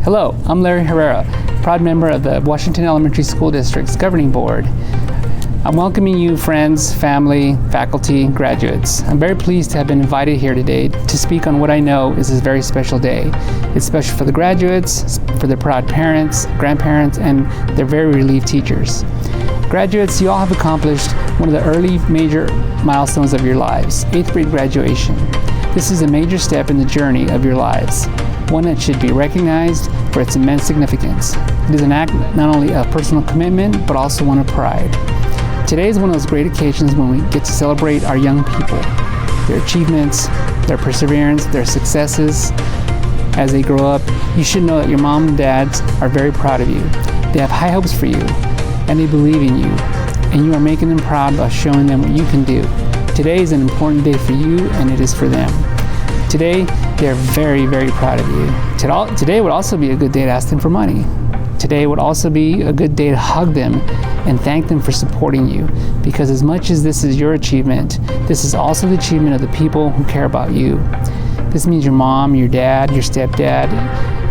Hello, I'm Larry Herrera, proud member of the Washington Elementary School District's Governing Board. I'm welcoming you, friends, family, faculty, graduates. I'm very pleased to have been invited here today to speak on what I know is a very special day. It's special for the graduates, for their proud parents, grandparents, and their very relieved teachers. Graduates, you all have accomplished one of the early major milestones of your lives, 8th grade graduation. This is a major step in the journey of your lives, one that should be recognized for its immense significance. It is an act not only of personal commitment, but also one of pride. Today is one of those great occasions when we get to celebrate our young people, their achievements, their perseverance, their successes as they grow up. You should know that your mom and dads are very proud of you. They have high hopes for you, and they believe in you, and you are making them proud by showing them what you can do. Today is an important day for you, and it is for them. Today, they're very, very proud of you. Today would also be a good day to ask them for money. Today would also be a good day to hug them and thank them for supporting you, because as much as this is your achievement, this is also the achievement of the people who care about you. This means your mom, your dad, your stepdad,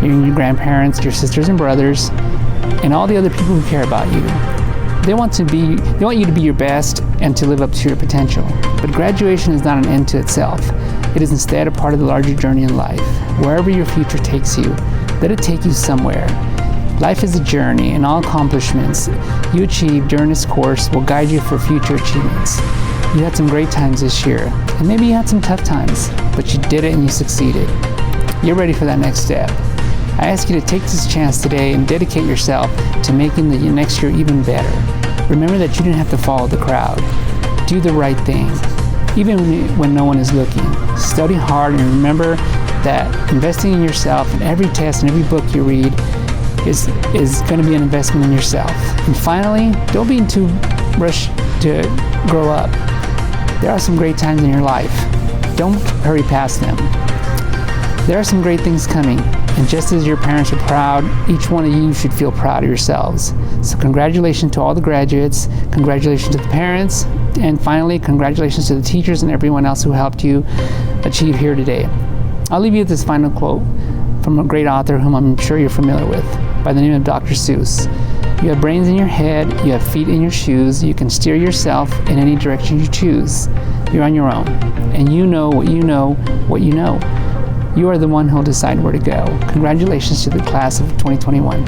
your grandparents, your sisters and brothers, and all the other people who care about you. They want you to be your best and to live up to your potential. But graduation is not an end to itself. It is instead a part of the larger journey in life. Wherever your future takes you, let it take you somewhere. Life is a journey, and all accomplishments you achieve during this course will guide you for future achievements. You had some great times this year, and maybe you had some tough times, but you did it and you succeeded. You're ready for that next step. I ask you to take this chance today and dedicate yourself to making the next year even better. Remember that you didn't have to follow the crowd. Do the right thing, even when no one is looking. Study hard, and remember that investing in yourself in every test and every book you read is going to be an investment in yourself. And finally, don't be too rushed to grow up. There are some great times in your life. Don't hurry past them. There are some great things coming, and just as your parents are proud, each one of you should feel proud of yourselves. So congratulations to all the graduates, congratulations to the parents, and finally, congratulations to the teachers and everyone else who helped you achieve here today. I'll leave you with this final quote from a great author whom I'm sure you're familiar with, by the name of Dr. Seuss. You have brains in your head, you have feet in your shoes, you can steer yourself in any direction you choose. You're on your own, and you know what you know what you know. You are the one who will decide where to go. Congratulations to the class of 2021.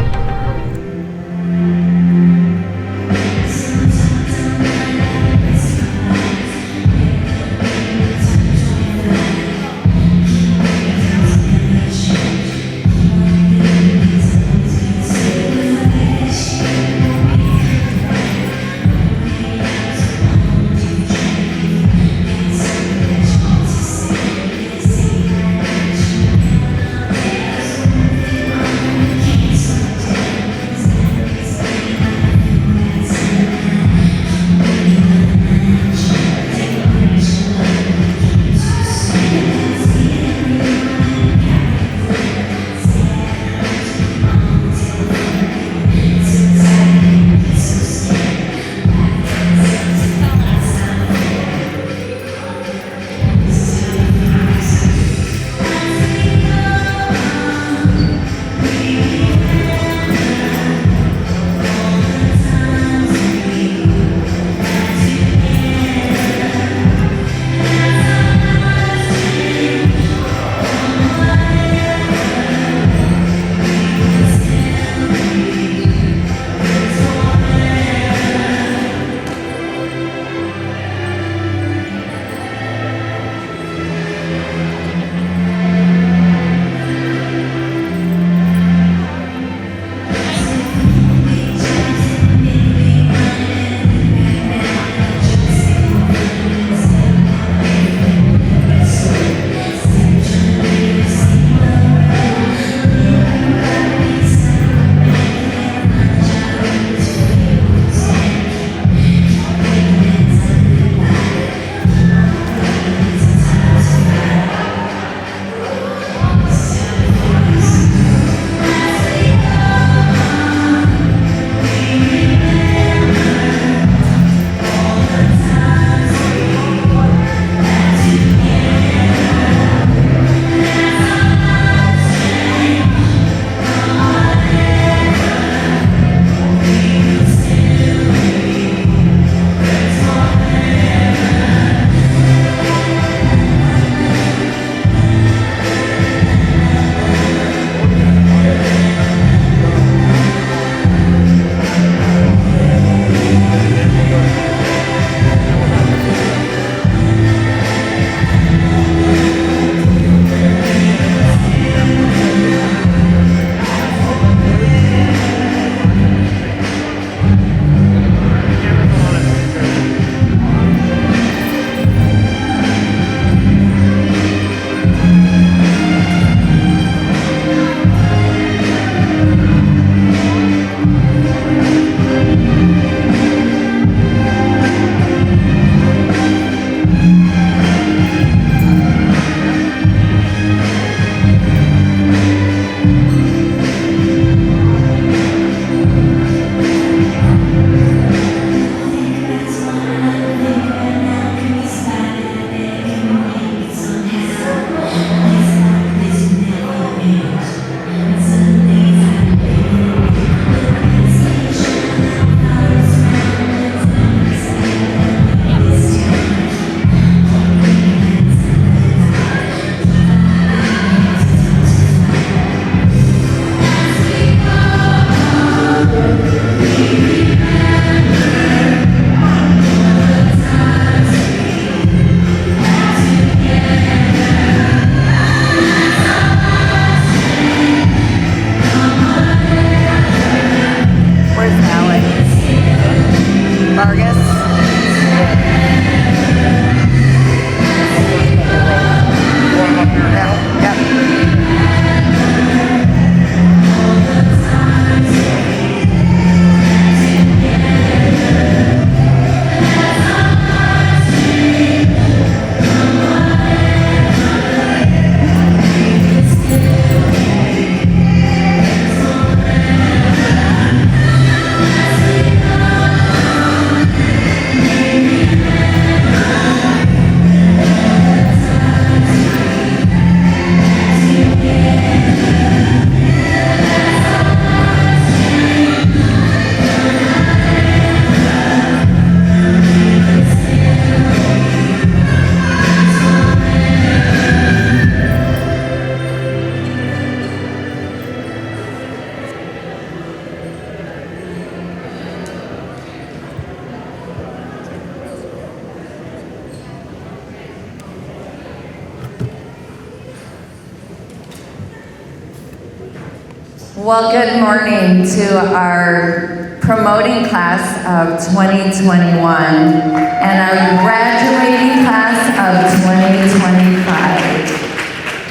Well, good morning to our promoting class of 2021 and our graduating class of 2025.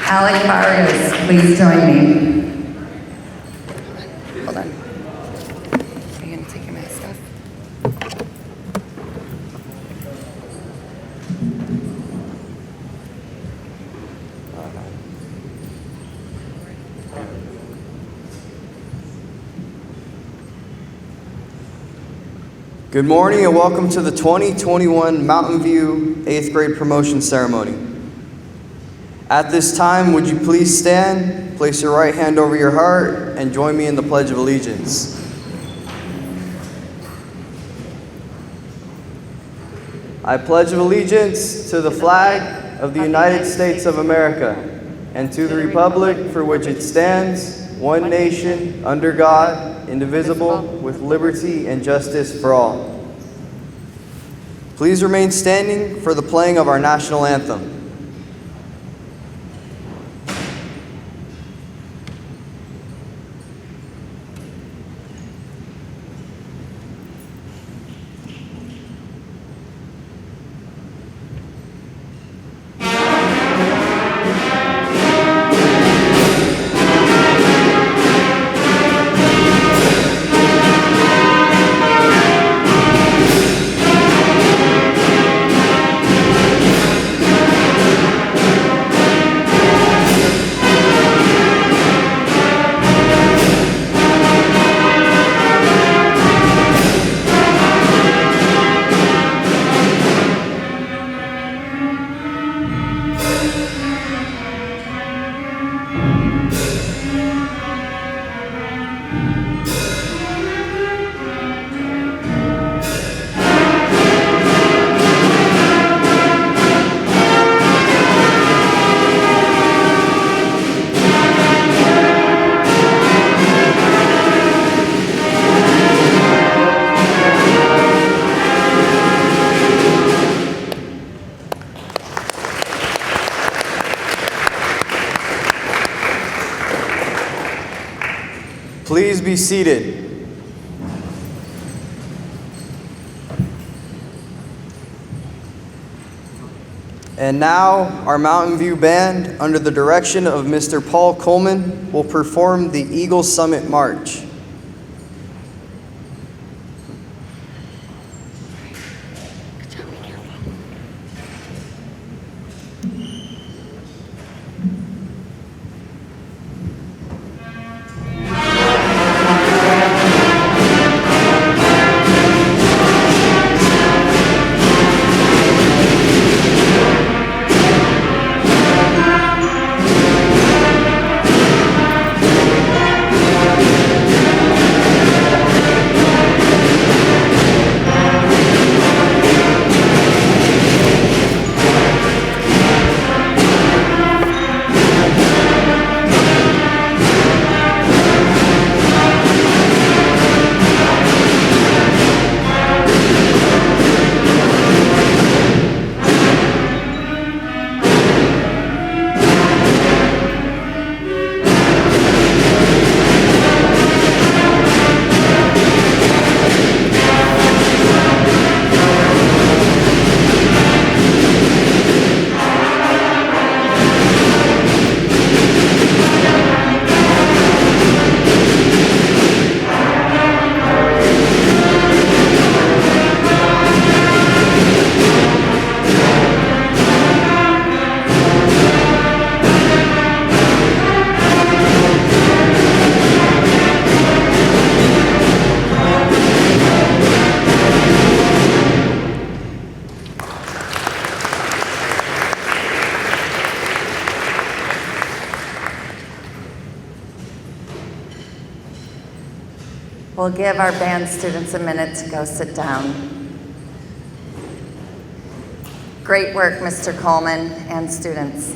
Alec Vargas, please join me. Hold on. Are you going to take your mask off? Good morning and welcome to the 2021 Mountain View 8th grade promotion ceremony. At this time, would you please stand, place your right hand over your heart, and join me in the Pledge of Allegiance. I pledge allegiance to the flag of the United States of America and to the republic for which it stands, one nation, under God, indivisible, with liberty and justice for all. Please remain standing for the playing of our national anthem. Please be seated. And now, our Mountain View Band, under the direction of Mr. Paul Coleman, will perform the Eagle Summit March. We'll give our band students a minute to go sit down. Great work, Mr. Coleman and students.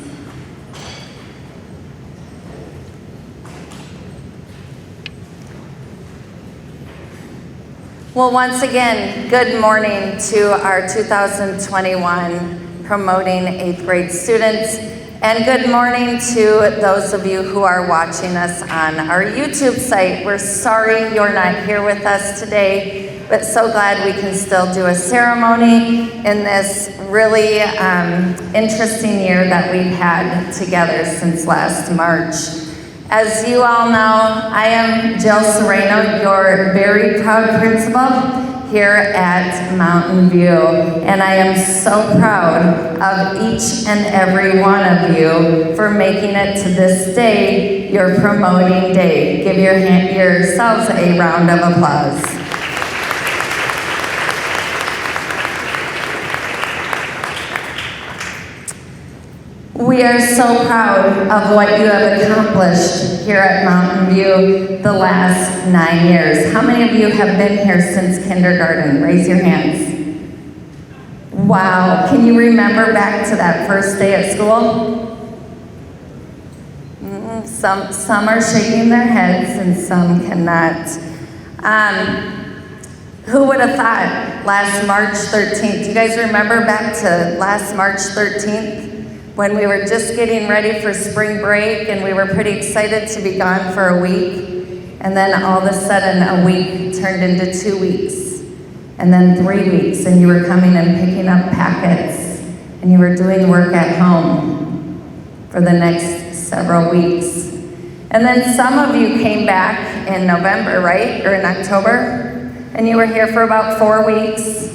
Well, once again, good morning to our 2021 promoting 8th grade students And good morning to those of you who are watching us on our YouTube site. We're sorry you're not here with us today, but so glad we can still do a ceremony in this really interesting year that we've had together since last March. As you all know, I am Jill Serrano, your very proud principal here at Mountain View, and I am so proud of each and every one of you for making it to this day, your promoting day. Give yourselves a round of applause. We are so proud of what you have accomplished here at Mountain View the last 9 years. How many of you have been here since kindergarten? Raise your hands. Wow, can you remember back to that first day at school? Some are shaking their heads and some cannot. Who would have thought last March 13th? Do you guys remember back to last March 13th? When we were just getting ready for spring break and we were pretty excited to be gone for a week. And then all of a sudden a week turned into 2 weeks. And then 3 weeks, and you were coming and picking up packets. And you were doing work at home for the next several weeks. And then some of you came back in November, right? Or in October. And you were here for about 4 weeks.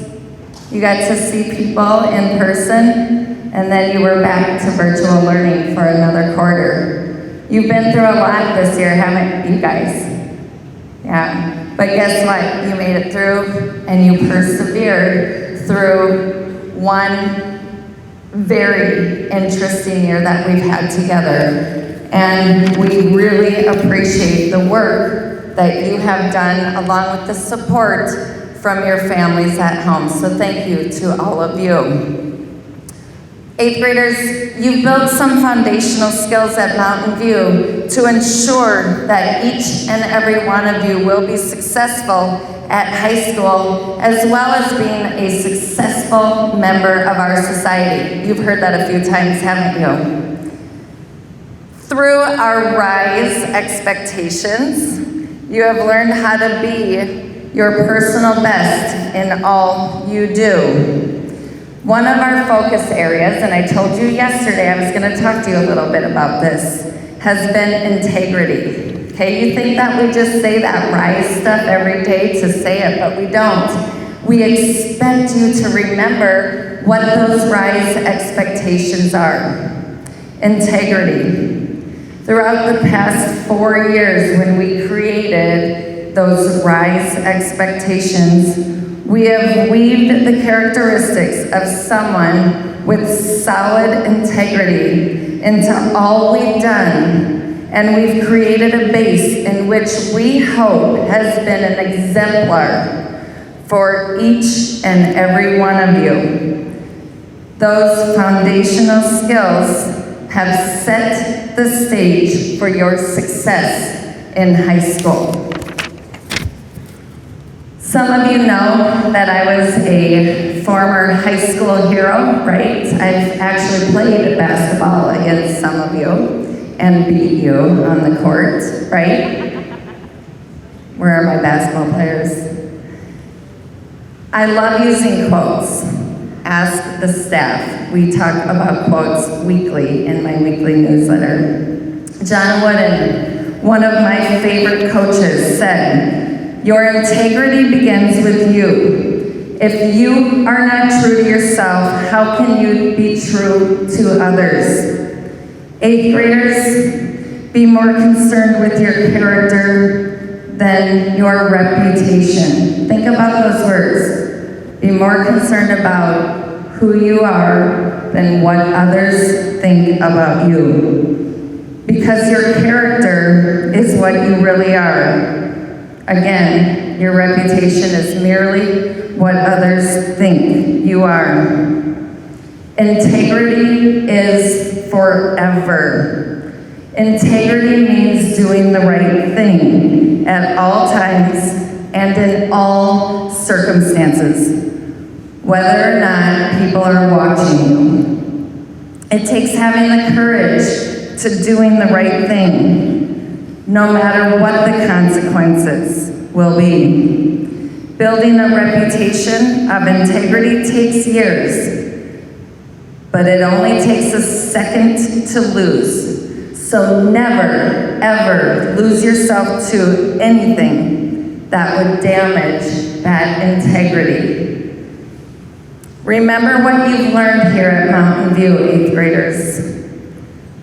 You got to see people in person. And then you were back to virtual learning for another quarter. You've been through a lot this year, haven't you guys? Yeah, but guess what? You made it through and you persevered through one very interesting year that we've had together. And we really appreciate the work that you have done along with the support from your families at home. So thank you to all of you. 8th graders, you've built some foundational skills at Mountain View to ensure that each and every one of you will be successful at high school, as well as being a successful member of our society. You've heard that a few times, haven't you? Through our RISE expectations, you have learned how to be your personal best in all you do. One of our focus areas, and I told you yesterday I was going to talk to you a little bit about this, has been integrity. Okay, you think that we just say that RISE stuff every day to say it, but we don't. We expect you to remember what those RISE expectations are. Integrity. Throughout the past 4 years when we created those RISE expectations, we have weaved the characteristics of someone with solid integrity into all we've done, and we've created a base in which we hope has been an exemplar for each and every one of you. Those foundational skills have set the stage for your success in high school. Some of you know that I was a former high school hero, right? I've actually played basketball against some of you and beat you on the court, right? Where are my basketball players? I love using quotes. Ask the staff. We talk about quotes weekly in my weekly newsletter. John Wooden, one of my favorite coaches, said, "Your integrity begins with you. If you are not true to yourself, how can you be true to others?" 8th graders, be more concerned with your character than your reputation. Think about those words. Be more concerned about who you are than what others think about you. Because your character is what you really are. Again, your reputation is merely what others think you are. Integrity is forever. Integrity means doing the right thing at all times and in all circumstances, whether or not people are watching you. It takes having the courage to doing the right thing, no matter what the consequences will be. Building a reputation of integrity takes years, but it only takes a second to lose. So never, ever lose yourself to anything that would damage that integrity. Remember what you've learned here at Mountain View, 8th graders.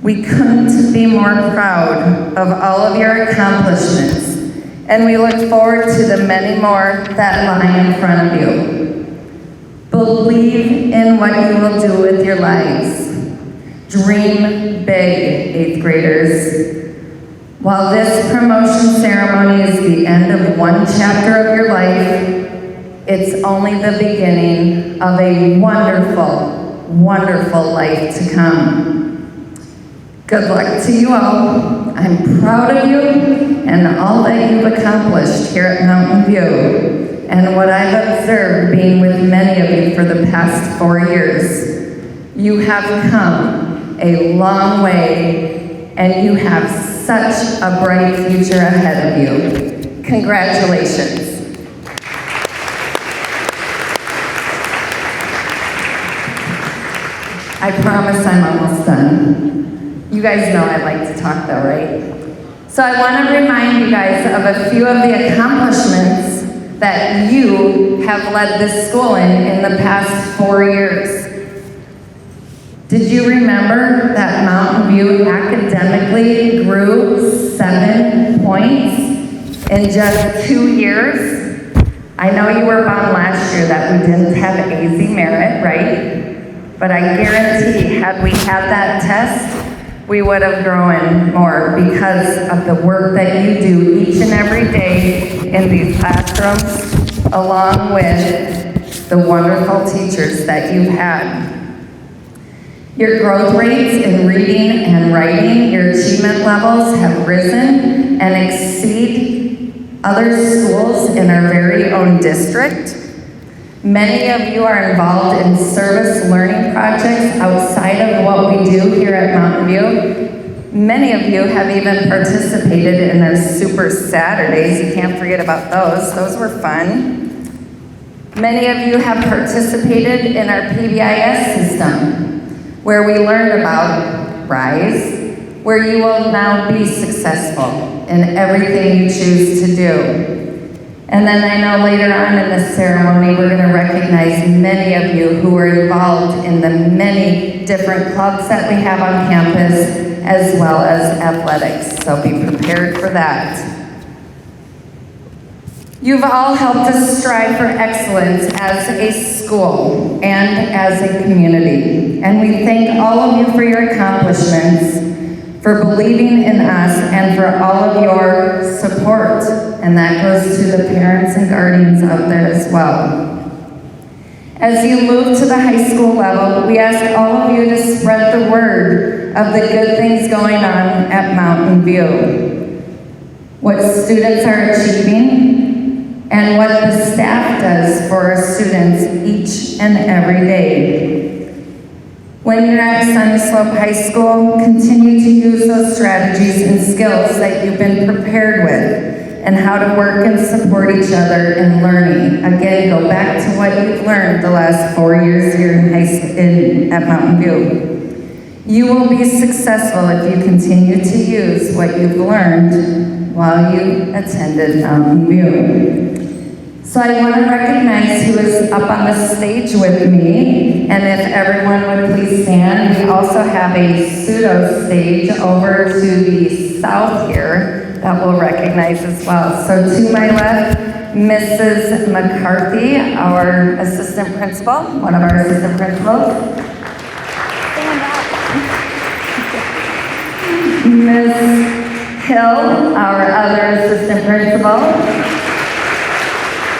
We couldn't be more proud of all of your accomplishments, and we look forward to the many more that lie in front of you. Believe in what you will do with your lives. Dream big, 8th graders. While this promotion ceremony is the end of one chapter of your life, it's only the beginning of a wonderful, wonderful life to come. Good luck to you all. I'm proud of you and all that you've accomplished here at Mountain View and what I've observed being with many of you for the past 4 years. You have come a long way and you have such a bright future ahead of you. Congratulations. I promise I'm almost done. You guys know I like to talk though, right? So I want to remind you guys of a few of the accomplishments that you have led this school in the past 4 years. Did you remember that Mountain View academically grew 7 points in just 2 years? I know you were bummed last year that we didn't have AZ Merit, right? But I guarantee, had we had that test, we would have grown more because of the work that you do each and every day in these classrooms, along with the wonderful teachers that you've had. Your growth rates in reading and writing, your achievement levels have risen and exceed other schools in our very own district. Many of you are involved in service learning projects outside of what we do here at Mountain View. Many of you have even participated in our Super Saturdays. You can't forget about those. Those were fun. Many of you have participated in our PBIS system, where we learned about RISE, where you will now be successful in everything you choose to do. And then I know later on in the ceremony, we're going to recognize many of you who are involved in the many different clubs that we have on campus, as well as athletics. So be prepared for that. You've all helped us strive for excellence as a school and as a community. And we thank all of you for your accomplishments, for believing in us, and for all of your support. And that goes to the parents and guardians out there as well. As you move to the high school level, we ask all of you to spread the word of the good things going on at Mountain View. What students are achieving, and what the staff does for our students each and every day. When you're at Sunny Slope High School, continue to use those strategies and skills that you've been prepared with, and how to work and support each other in learning. Again, go back to what you've learned the last 4 years here at Mountain View. You will be successful if you continue to use what you've learned while you attended Mountain View. So I want to recognize who is up on the stage with me, and if everyone would please stand. We also have a pseudo stage over to the south here that we'll recognize as well. So to my left, Mrs. McCarthy, our assistant principal, one of our assistant principals. Stand up. Ms. Hill, our other assistant principal.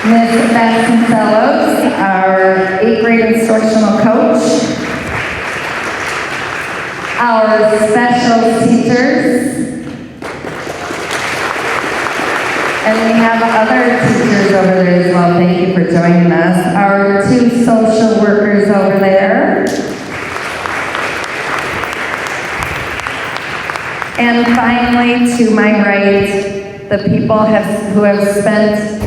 Ms. Vasconcelos, our 8th grade instructional coach. Our special teachers. And we have other teachers over there as well. Thank you for joining us. Our 2 social workers over there. And finally, to my right, the people who have spent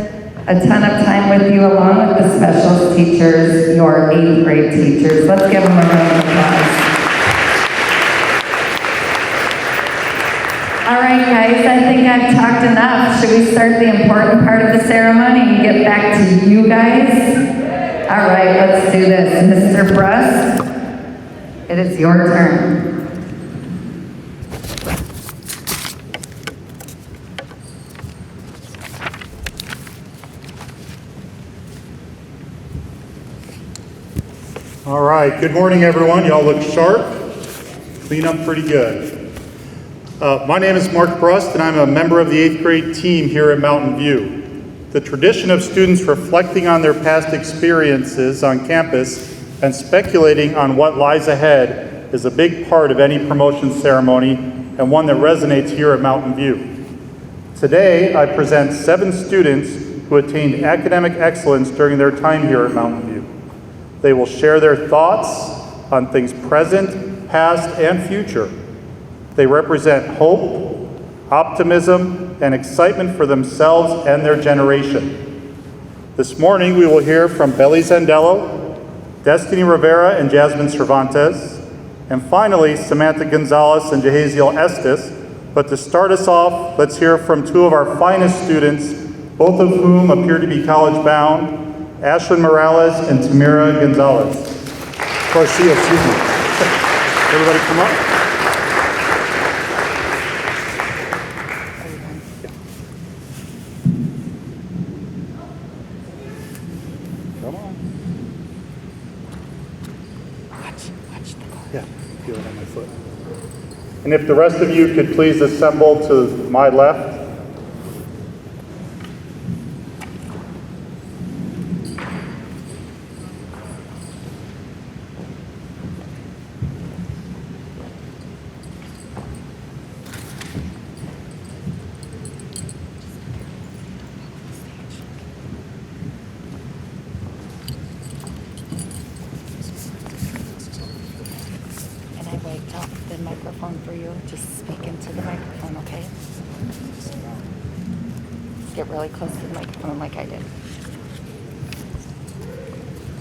a ton of time with you, along with the specials teachers, your 8th grade teachers. Let's give them a round of applause. All right, guys, I think I've talked enough. Should we start the important part of the ceremony and get back to you guys? All right, let's do this. Mr. Brust, it is your turn. All right, good morning, everyone. Y'all look sharp, clean up pretty good. My name is Mark Brust, and I'm a member of the 8th grade team here at Mountain View. The tradition of students reflecting on their past experiences on campus and speculating on what lies ahead is a big part of any promotion ceremony and one that resonates here at Mountain View. Today, I present 7 students who attained academic excellence during their time here at Mountain View. They will share their thoughts on things present, past, and future. They represent hope, optimism, and excitement for themselves and their generation. This morning, we will hear from Belly Zandello, Destiny Rivera, and Jasmine Cervantes, and finally, Samantha Gonzalez and Jahaziel Estes. But to start us off, let's hear from 2 of our finest students, both of whom appear to be college-bound, Ashlyn Morales and Tamira Gonzalez. Garcia, excuse me. Everybody come up. Come on. Watch the car. Yeah, feel it on my foot. And if the rest of you could please assemble to my left. The microphone for you. Just speak into the microphone, okay? Get really close to the microphone like I did.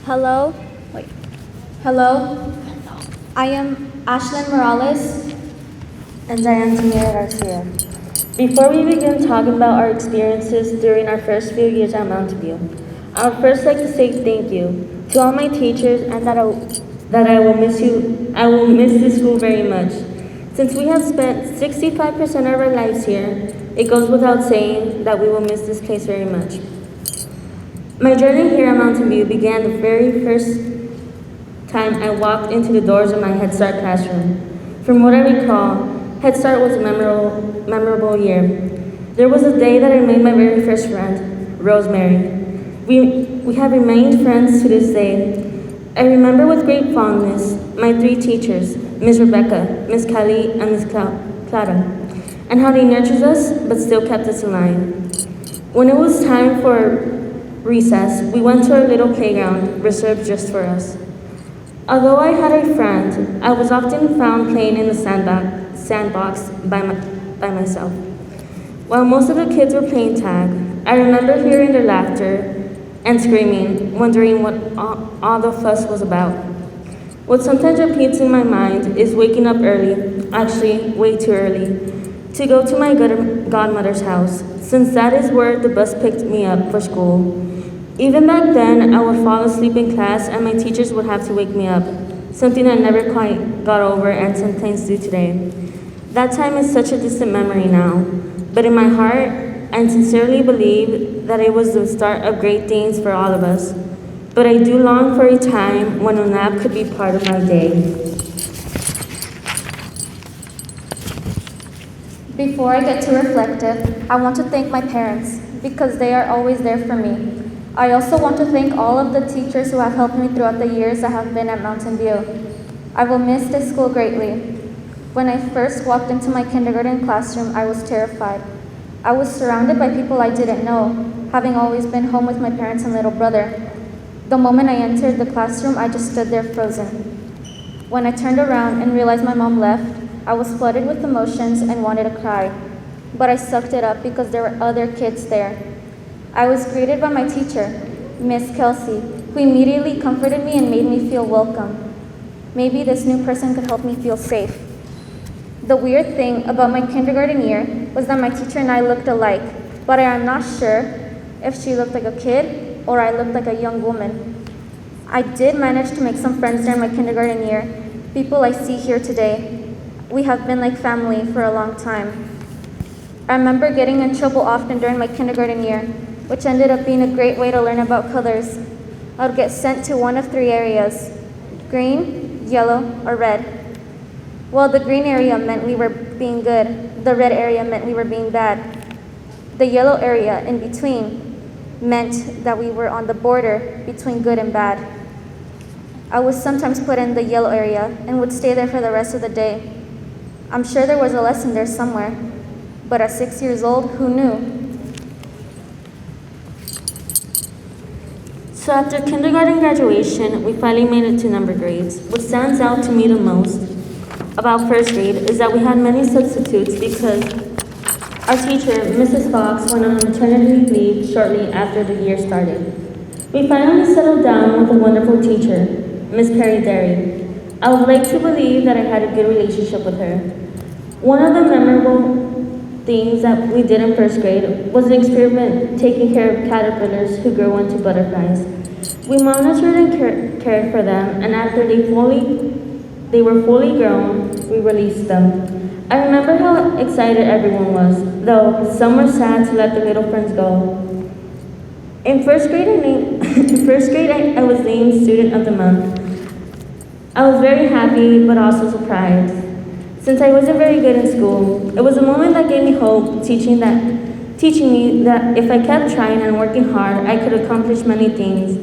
Hello. Wait. Hello. I am Ashlyn Morales. And I am Tamira Garcia. Before we begin talking about our experiences during our first few years at Mountain View, I would first like to say thank you to all my teachers and that I will miss you. I will miss this school very much. Since we have spent 65% of our lives here, it goes without saying that we will miss this place very much. My journey here at Mountain View began the very first time I walked into the doors of my Head Start classroom. From what I recall, Head Start was a memorable year. There was a day that I made my very first friend, Rosemary. We have remained friends to this day. I remember with great fondness my 3 teachers, Ms. Rebecca, Ms. Kali, and Ms. Clara, and how they nurtured us but still kept us in line. When it was time for recess, we went to our little playground reserved just for us. Although I had a friend, I was often found playing in the sandbox by myself. While most of the kids were playing tag, I remember hearing their laughter and screaming, wondering what all the fuss was about. What sometimes repeats in my mind is waking up early, actually way too early, to go to my godmother's house, since that is where the bus picked me up for school. Even back then, I would fall asleep in class and my teachers would have to wake me up, something I never quite got over and sometimes do today. That time is such a distant memory now, but in my heart, I sincerely believe that it was the start of great things for all of us. But I do long for a time when a nap could be part of my day. Before I get too reflective, I want to thank my parents because they are always there for me. I also want to thank all of the teachers who have helped me throughout the years I have been at Mountain View. I will miss this school greatly. When I first walked into my kindergarten classroom, I was terrified. I was surrounded by people I didn't know, having always been home with my parents and little brother. The moment I entered the classroom, I just stood there frozen. When I turned around and realized my mom left, I was flooded with emotions and wanted to cry, but I sucked it up because there were other kids there. I was greeted by my teacher, Miss Kelsey, who immediately comforted me and made me feel welcome. Maybe this new person could help me feel safe. The weird thing about my kindergarten year was that my teacher and I looked alike, but I am not sure if she looked like a kid or I looked like a young woman. I did manage to make some friends during my kindergarten year, people I see here today. We have been like family for a long time. I remember getting in trouble often during my kindergarten year, which ended up being a great way to learn about colors. I would get sent to one of three areas: green, yellow, or red. Well, the green area meant we were being good. The red area meant we were being bad. The yellow area in between meant that we were on the border between good and bad. I was sometimes put in the yellow area and would stay there for the rest of the day. I'm sure there was a lesson there somewhere, but at 6 years old, who knew? So after kindergarten graduation, we finally made it to number grades. What stands out to me the most about first grade is that we had many substitutes because our teacher, Mrs. Fox, went on maternity leave shortly after the year started. We finally settled down with a wonderful teacher, Miss Perry Derry. I would like to believe that I had a good relationship with her. One of the memorable things that we did in first grade was an experiment taking care of caterpillars who grow into butterflies. We monitored and cared for them, and after they were fully grown, we released them. I remember how excited everyone was, though some were sad to let their little friends go. In first grade, I was named Student of the Month. I was very happy, but also surprised. Since I wasn't very good in school, it was a moment that gave me hope, teaching me that if I kept trying and working hard, I could accomplish many things.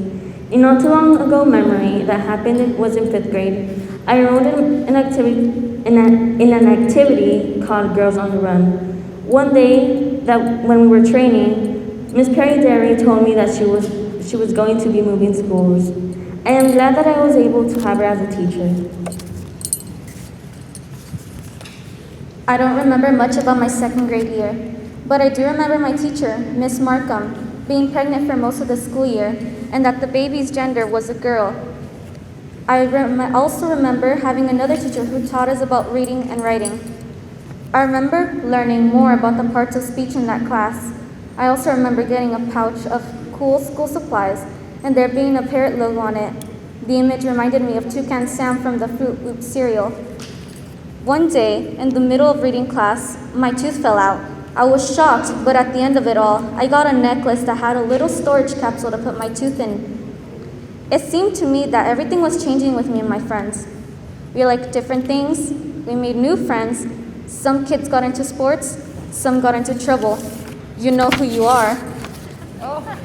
A not too long ago memory that happened was in 5th grade. I enrolled in an activity called Girls on the Run. One day, when we were training, Miss Perry Derry told me that she was going to be moving schools. I am glad that I was able to have her as a teacher. I don't remember much about my 2nd grade year, but I do remember my teacher, Miss Markham, being pregnant for most of the school year, and that the baby's gender was a girl. I also remember having another teacher who taught us about reading and writing. I remember learning more about the parts of speech in that class. I also remember getting a pouch of cool school supplies and there being a parrot logo on it. The image reminded me of Toucan Sam from the Fruit Loops cereal. One day, in the middle of reading class, my tooth fell out. I was shocked, but at the end of it all, I got a necklace that had a little storage capsule to put my tooth in. It seemed to me that everything was changing with me and my friends. We liked different things, we made new friends. Some kids got into sports, some got into trouble. You know who you are.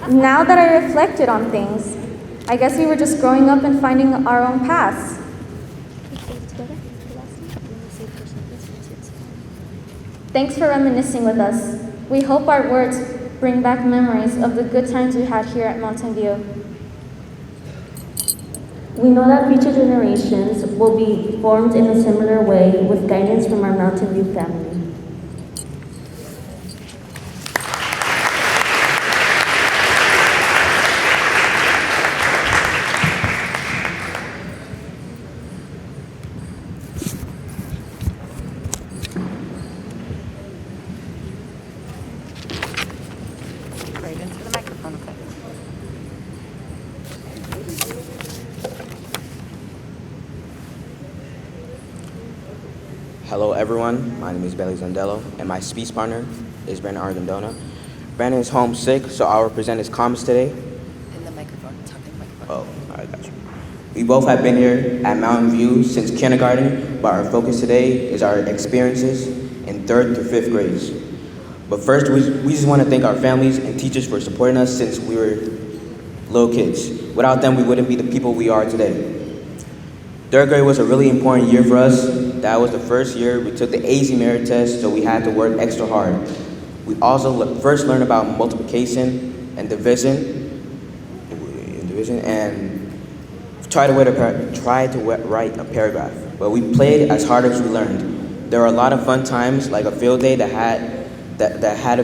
Now that I reflected on things, I guess we were just growing up and finding our own paths. Thanks for reminiscing with us. We hope our words bring back memories of the good times we had here at Mountain View. We know that future generations will be formed in a similar way with guidance from our Mountain View family. Right into the microphone, okay? Hello everyone, my name is Bailey Zandello, and my speech partner is Brandon Argandona. Brandon is homesick, so I'll represent his comments today. In the microphone, talk in the microphone. Oh, all right, got you. We both have been here at Mountain View since kindergarten, but our focus today is our experiences in 3rd through 5th grades. But first, we just want to thank our families and teachers for supporting us since we were little kids. Without them, we wouldn't be the people we are today. 3rd grade was a really important year for us. That was the first year we took the AZ Merit Test, so we had to work extra hard. We also first learned about multiplication and division, and tried to write a paragraph. But we played as hard as we learned. There were a lot of fun times, like a field day that had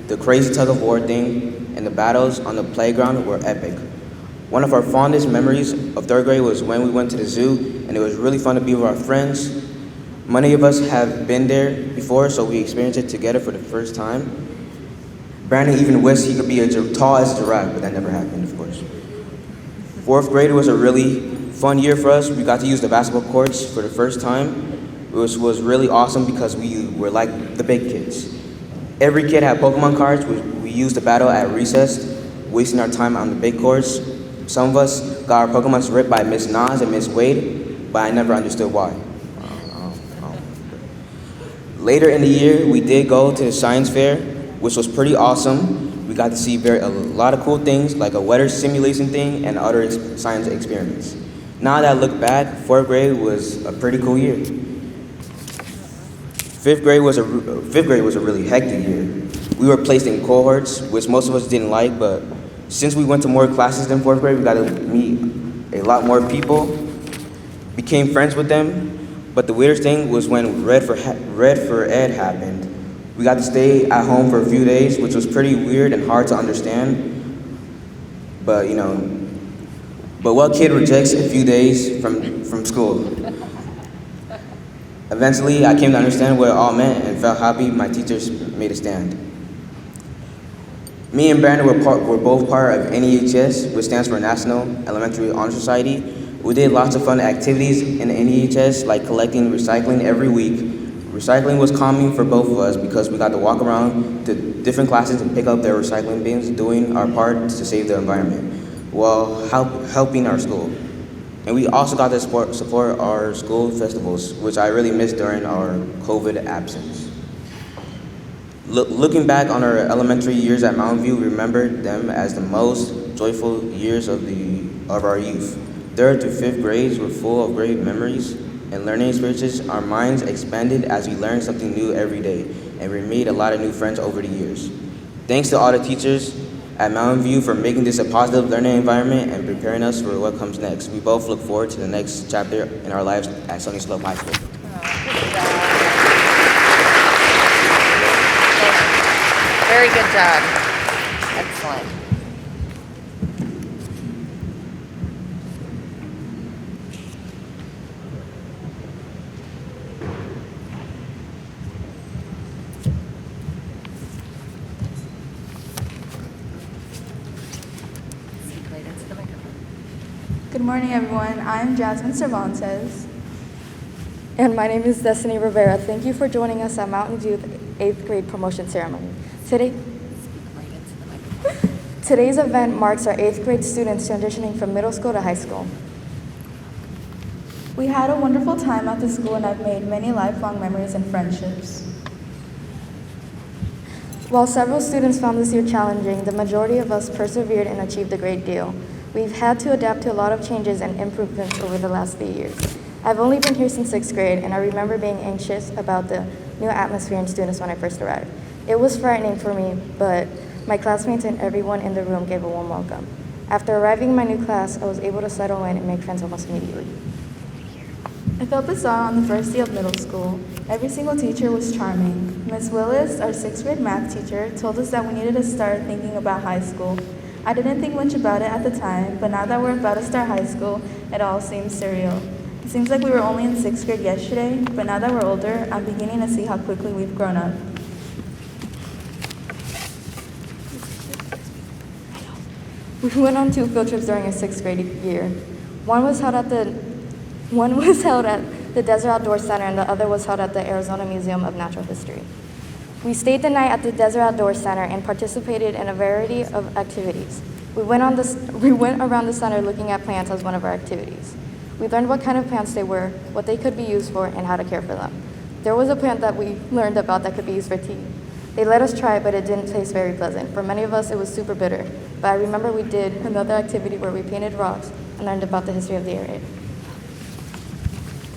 the crazy tug of war thing, and the battles on the playground were epic. One of our fondest memories of third grade was when we went to the zoo, and it was really fun to be with our friends. Many of us have been there before, so we experienced it together for the first time. Brandon even wished he could be as tall as a giraffe, but that never happened, of course. Fourth grade was a really fun year for us. We got to use the basketball courts for the first time, which was really awesome because we were like the big kids. Every kid had Pokemon cards. We used to battle at recess, wasting our time on the big courts. Some of us got our Pokemons ripped by Miss Nas and Miss Wade, but I never understood why. Later in the year, we did go to the science fair, which was pretty awesome. We got to see a lot of cool things, like a weather simulation thing and other science experiments. Now that I look back, fourth grade was a pretty cool year. Fifth grade was a really hectic year. We were placed in cohorts, which most of us didn't like, but since we went to more classes than fourth grade, we got to meet a lot more people, became friends with them. But the weirdest thing was when Red for Ed happened. We got to stay at home for a few days, which was pretty weird and hard to understand. But what kid rejects a few days from school? Eventually, I came to understand what it all meant and felt happy my teachers made a stand. Me and Brandon were both part of NEHS, which stands for National Elementary Honor Society. We did lots of fun activities in NEHS, like collecting recycling every week. Recycling was calming for both of us because we got to walk around to different classes and pick up their recycling bins, doing our part to save the environment while helping our school. And we also got to support our school festivals, which I really missed during our COVID absence. Looking back on our elementary years at Mountain View, we remember them as the most joyful years of our youth. Third to fifth grades were full of great memories and learning experiences. Our minds expanded as we learned something new every day, and we made a lot of new friends over the years. Thanks to all the teachers at Mountain View for making this a positive learning environment and preparing us for what comes next. We both look forward to the next chapter in our lives at Sunny Slope High School. Very good job. Excellent. Good morning, everyone. I'm Jasmine Cervantes. And my name is Destiny Rivera. Thank you for joining us at Mountain View 8th grade promotion ceremony. Today's event marks our 8th grade students transitioning from middle school to high school. We had a wonderful time at the school, and I've made many lifelong memories and friendships. While several students found this year challenging, the majority of us persevered and achieved a great deal. We've had to adapt to a lot of changes and improvements over the last 3 years. I've only been here since 6th grade, and I remember being anxious about the new atmosphere and students when I first arrived. It was frightening for me, but my classmates and everyone in the room gave a warm welcome. After arriving in my new class, I was able to settle in and make friends almost immediately. I felt bizarre on the first day of middle school. Every single teacher was charming. Ms. Willis, our 6th grade math teacher, told us that we needed to start thinking about high school. I didn't think much about it at the time, but now that we're about to start high school, it all seems surreal. It seems like we were only in 6th grade yesterday, but now that we're older, I'm beginning to see how quickly we've grown up. We went on 2 field trips during our 6th grade year. One was held at the Desert Outdoor Center, and the other was held at the Arizona Museum of Natural History. We stayed the night at the Desert Outdoor Center and participated in a variety of activities. We went around the center looking at plants as one of our activities. We learned what kind of plants they were, what they could be used for, and how to care for them. There was a plant that we learned about that could be used for tea. They let us try it, but it didn't taste very pleasant. For many of us, it was super bitter. But I remember we did another activity where we painted rocks and learned about the history of the area.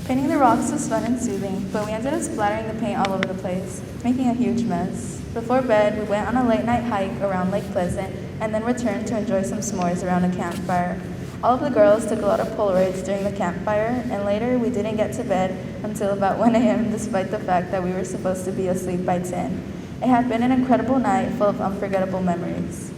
Painting the rocks was fun and soothing, but we ended up splattering the paint all over the place, making a huge mess. Before bed, we went on a late night hike around Lake Pleasant and then returned to enjoy some s'mores around a campfire. All of the girls took a lot of Polaroids during the campfire, and later we didn't get to bed until about 1 a.m. despite the fact that we were supposed to be asleep by 10. It had been an incredible night full of unforgettable memories.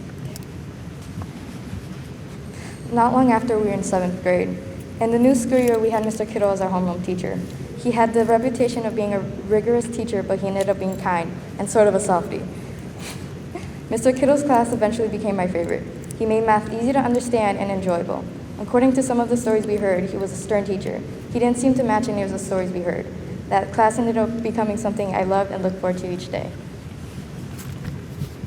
Not long after, we were in 7th grade. In the new school year, we had Mr. Kittle as our homeroom teacher. He had the reputation of being a rigorous teacher, but he ended up being kind and sort of a softie. Mr. Kittle's class eventually became my favorite. He made math easy to understand and enjoyable. According to some of the stories we heard, he was a stern teacher. He didn't seem to match any of the stories we heard. That class ended up becoming something I loved and looked forward to each day.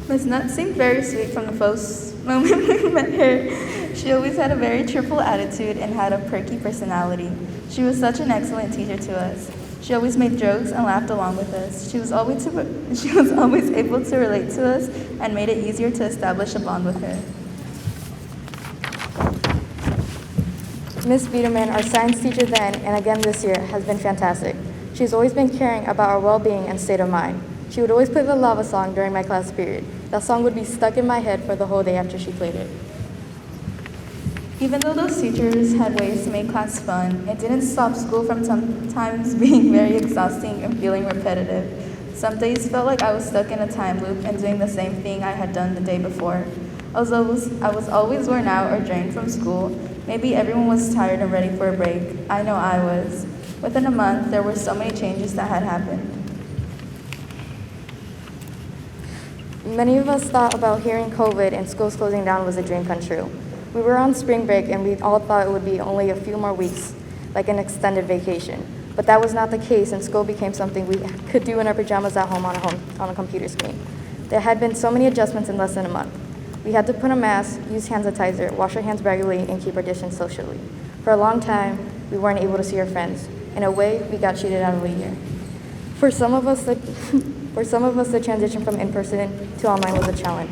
Miss Nutt seemed very sweet from the first moment we met her. She always had a very cheerful attitude and had a perky personality. She was such an excellent teacher to us. She always made jokes and laughed along with us. She was always able to relate to us and made it easier to establish a bond with her. Miss Biederman, our science teacher then and again this year, has been fantastic. She's always been caring about our well-being and state of mind. She would always play the lava song during my class period. That song would be stuck in my head for the whole day after she played it. Even though those teachers had ways to make class fun, it didn't stop school from sometimes being very exhausting and feeling repetitive. Some days felt like I was stuck in a time loop and doing the same thing I had done the day before. I was always worn out or drained from school. Maybe everyone was tired and ready for a break. I know I was. Within a month, there were so many changes that had happened. Many of us thought about hearing COVID and schools closing down was a dream come true. We were on spring break and we all thought it would be only a few more weeks, like an extended vacation. But that was not the case, and school became something we could do in our pajamas at home on a computer screen. There had been so many adjustments in less than a month. We had to put on a mask, use hand sanitizer, wash our hands regularly, and keep our distance socially. For a long time, we weren't able to see our friends. In a way, we got cheated out of a year. For some of us, the transition from in-person to online was a challenge.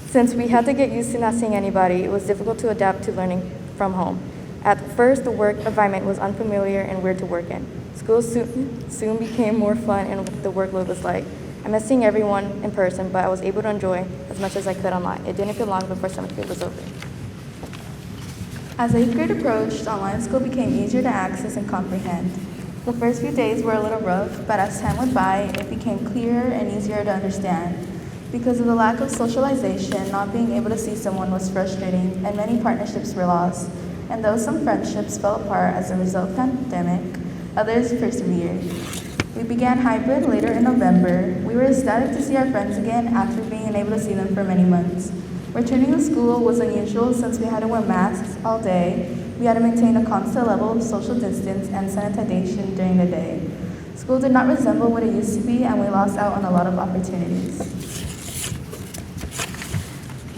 Since we had to get used to not seeing anybody, it was difficult to adapt to learning from home. At first, the work environment was unfamiliar and weird to work in. School soon became more fun and the workload was light. I missed seeing everyone in person, but I was able to enjoy as much as I could online. It didn't feel long before 7th grade was over. As 8th grade approached, online school became easier to access and comprehend. The first few days were a little rough, but as time went by, it became clearer and easier to understand. Because of the lack of socialization, not being able to see someone was frustrating, and many partnerships were lost. And though some friendships fell apart as a result of the pandemic, others persevered. We began hybrid later in November. We were ecstatic to see our friends again after being unable to see them for many months. Returning to school was unusual since we had to wear masks all day. We had to maintain a constant level of social distance and sanitization during the day. School did not resemble what it used to be, and we lost out on a lot of opportunities.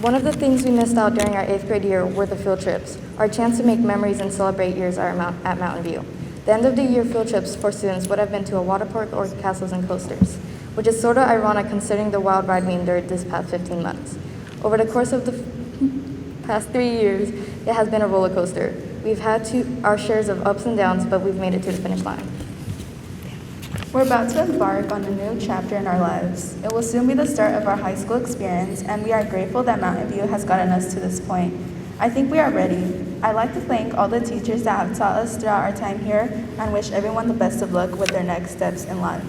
One of the things we missed out during our 8th grade year were the field trips, our chance to make memories and celebrate years at Mountain View. The end of the year field trips for students would have been to a water park or castles and coasters, which is sort of ironic considering the wild ride we endured this past 15 months. Over the course of the past 3 years, it has been a roller coaster. We've had our shares of ups and downs, but we've made it to the finish line. We're about to embark on a new chapter in our lives. It will soon be the start of our high school experience, and we are grateful that Mountain View has gotten us to this point. I think we are ready. I'd like to thank all the teachers that have taught us throughout our time here and wish everyone the best of luck with their next steps in life.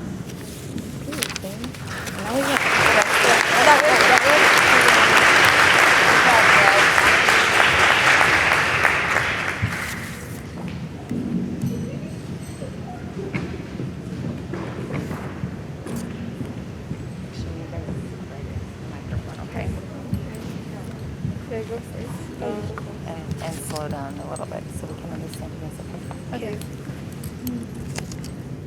And slow down a little bit so we can understand you guys. Okay.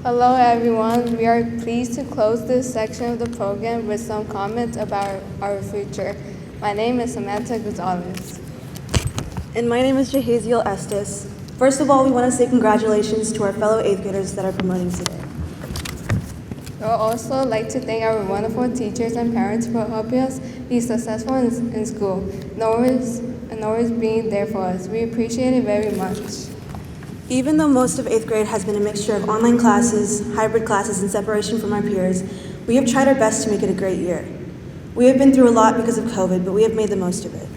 Hello everyone, we are pleased to close this section of the program with some comments about our future. My name is Samantha Gonzalez. And my name is Jahaziel Estes. First of all, we want to say congratulations to our fellow 8th graders that are promoting today. We would also like to thank our wonderful teachers and parents for helping us be successful in school and always being there for us. We appreciate it very much. Even though most of 8th grade has been a mixture of online classes, hybrid classes, and separation from our peers, we have tried our best to make it a great year. We have been through a lot because of COVID, but we have made the most of it.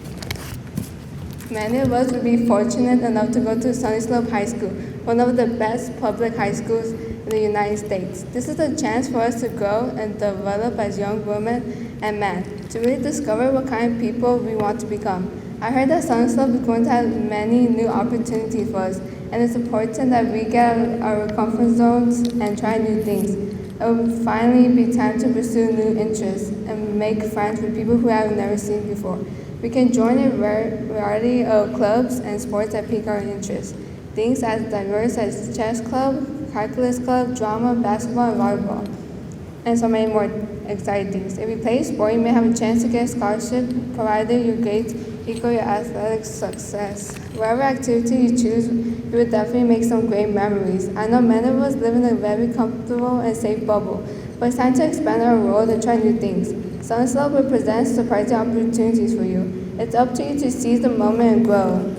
Many of us will be fortunate enough to go to Sunny Slope High School, one of the best public high schools in the United States. This is a chance for us to grow and develop as young women and men, to really discover what kind of people we want to become. I heard that Sunny Slope is going to have many new opportunities for us, and it's important that we get out of our comfort zones and try new things. It will finally be time to pursue new interests and make friends with people who I've never seen before. We can join a variety of clubs and sports that pique our interests. Things as diverse as chess club, calculus club, drama, basketball, and volleyball, and so many more exciting things. If you play a sport, you may have a chance to get a scholarship, provided your grades equal your athletic success. Whatever activity you choose, you will definitely make some great memories. I know many of us live in a very comfortable and safe bubble, but it's time to expand our world and try new things. Sunny Slope will present surprising opportunities for you. It's up to you to seize the moment and grow.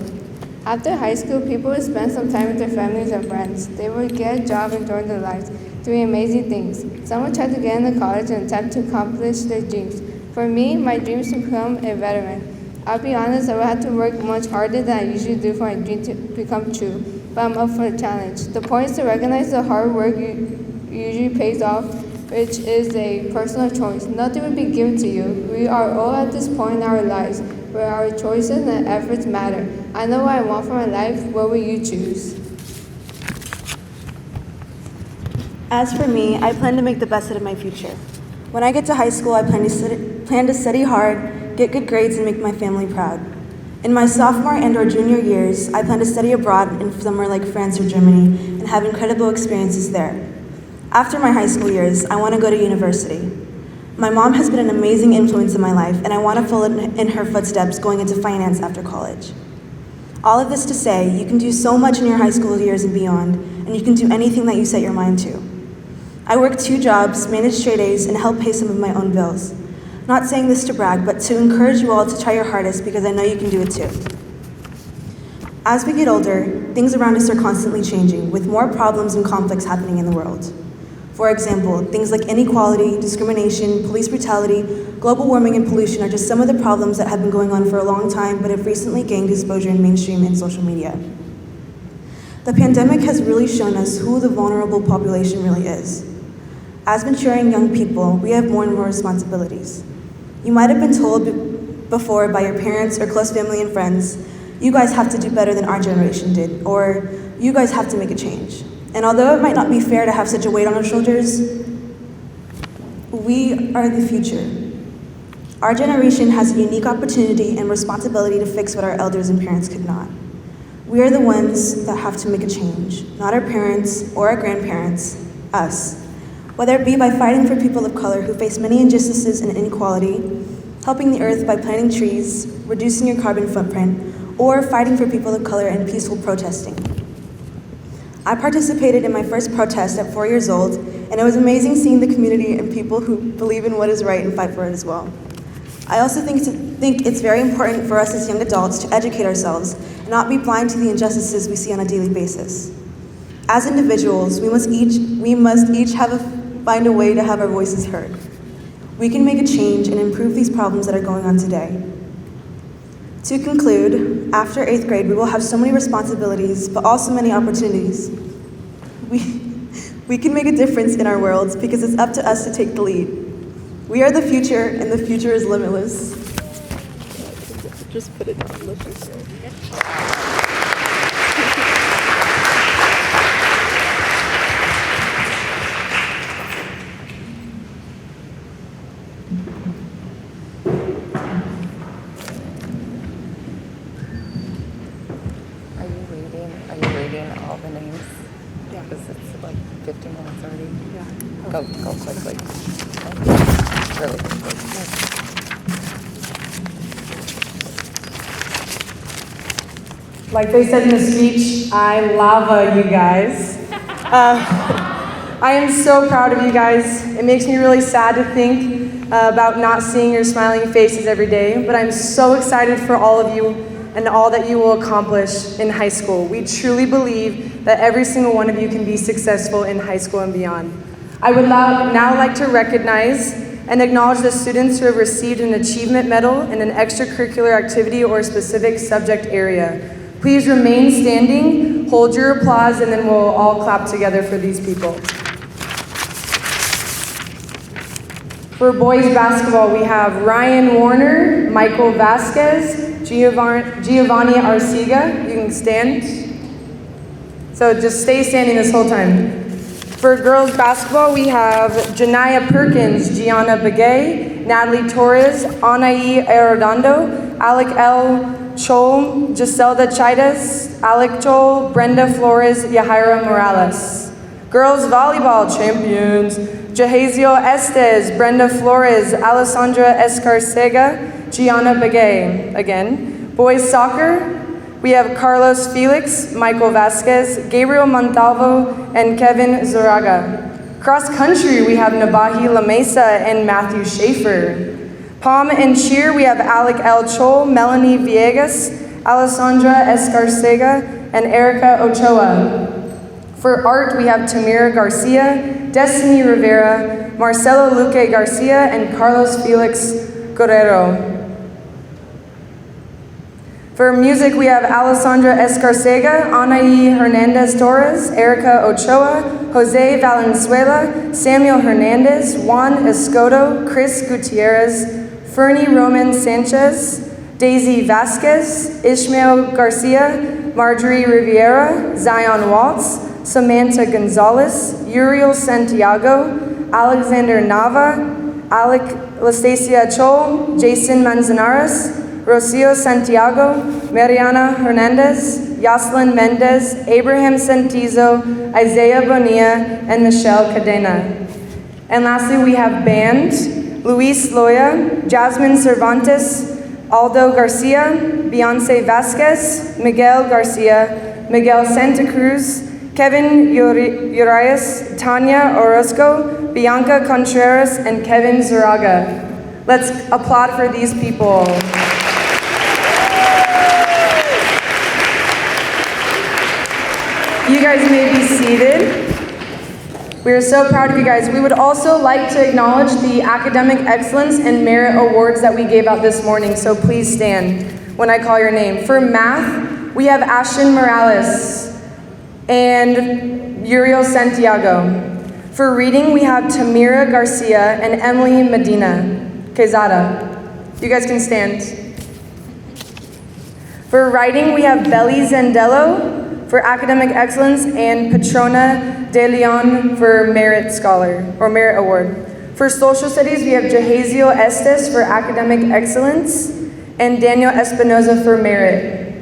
After high school, people will spend some time with their families and friends. They will get a job and enjoy their lives, doing amazing things. Some will try to get into college and attempt to accomplish their dreams. For me, my dream is to become a veteran. I'll be honest, I will have to work much harder than I usually do for my dream to become true, but I'm up for the challenge. The point is to recognize the hard work usually pays off, which is a personal choice. Nothing will be given to you. We are all at this point in our lives where our choices and efforts matter. I know what I want for my life. What will you choose? As for me, I plan to make the best out of my future. When I get to high school, I plan to study hard, get good grades, and make my family proud. In my sophomore and/or junior years, I plan to study abroad in somewhere like France or Germany and have incredible experiences there. After my high school years, I want to go to university. My mom has been an amazing influence in my life, and I want to follow in her footsteps going into finance after college. All of this to say, you can do so much in your high school years and beyond, and you can do anything that you set your mind to. I work 2 jobs, manage straight A's, and help pay some of my own bills. Not saying this to brag, but to encourage you all to try your hardest because I know you can do it too. As we get older, things around us are constantly changing, with more problems and conflicts happening in the world. For example, things like inequality, discrimination, police brutality, global warming, and pollution are just some of the problems that have been going on for a long time but have recently gained exposure in mainstream and social media. The pandemic has really shown us who the vulnerable population really is. As maturing young people, we have more and more responsibilities. You might have been told before by your parents or close family and friends, you guys have to do better than our generation did, or you guys have to make a change. And although it might not be fair to have such a weight on our shoulders, we are the future. Our generation has a unique opportunity and responsibility to fix what our elders and parents could not. We are the ones that have to make a change, not our parents or our grandparents, us. Whether it be by fighting for people of color who face many injustices and inequality, helping the earth by planting trees, reducing your carbon footprint, or fighting for people of color and peaceful protesting. I participated in my first protest at 4 years old, and it was amazing seeing the community and people who believe in what is right and fight for it as well. I also think it's very important for us as young adults to educate ourselves and not be blind to the injustices we see on a daily basis. As individuals, we must each find a way to have our voices heard. We can make a change and improve these problems that are going on today. To conclude, after 8th grade, we will have so many responsibilities, but also many opportunities. We can make a difference in our worlds because it's up to us to take the lead. We are the future, and the future is limitless. Just put it down. Are you reading all the names? Yeah. Because it's like 15 minutes already. Yeah. Go quickly. Really quickly. Like they said in the speech, I love you guys. I am so proud of you guys. It makes me really sad to think about not seeing your smiling faces every day, but I'm so excited for all of you and all that you will accomplish in high school. We truly believe that every single one of you can be successful in high school and beyond. I would now like to recognize and acknowledge the students who have received an achievement medal in an extracurricular activity or specific subject area. Please remain standing, hold your applause, and then we'll all clap together for these people. For boys basketball, we have Ryan Warner, Michael Vasquez, Giovanni Arcega. You can stand. So just stay standing this whole time. For girls basketball, we have Janaya Perkins, Gianna Begay, Natalie Torres, Anaí Arredondo, Alec L. Chol, Giselda Chidas, Alec Chol, Brenda Flores, Yahaira Morales. Girls volleyball champions, Jahazio Estes, Brenda Flores, Alessandra Escarcega, Gianna Begay. Again. Boys soccer, we have Carlos Felix, Michael Vasquez, Gabriel Montalvo, and Kevin Zoraga. Cross country, we have Nabahi La Mesa and Matthew Schaefer. Palm and cheer, we have Alec L. Chol, Melanie Villegas, Alessandra Escarcega, and Erica Ochoa. For art, we have Tamira Garcia, Destiny Rivera, Marcelo Luque Garcia, and Carlos Felix Guerrero. For music, we have Alessandra Escarcega, Anaí Hernandez Torres, Erica Ochoa, Jose Valenzuela, Samuel Hernandez, Juan Escoto, Chris Gutierrez, Fernie Roman Sanchez, Daisy Vasquez, Ishmael Garcia, Marjorie Riviera, Zion Waltz, Samantha Gonzalez, Uriel Santiago, Alexander Nava, Alec Lastacia Chol, Jason Manzanares, Rocio Santiago, Mariana Hernandez, Yaslin Mendez, Abraham Santizo, Isaiah Bonilla, and Michelle Cadena. And lastly, we have band, Luis Loya, Jasmine Cervantes, Aldo Garcia, Beyonce Vasquez, Miguel Garcia, Miguel Santa Cruz, Kevin Urias, Tanya Orozco, Bianca Contreras, and Kevin Zuraga. Let's applaud for these people. You guys may be seated. We are so proud of you guys. We would also like to acknowledge the Academic Excellence and Merit Awards that we gave out this morning, so please stand when I call your name. For math, we have Ashton Morales and Uriel Santiago. For reading, we have Tamira Garcia and Emily Medina Quezada. You guys can stand. For writing, we have Belly Zendello for Academic Excellence and Patrona De Leon for Merit Scholar or Merit Award. For Social Studies, we have Jahazio Estes for Academic Excellence and Daniel Espinoza for Merit.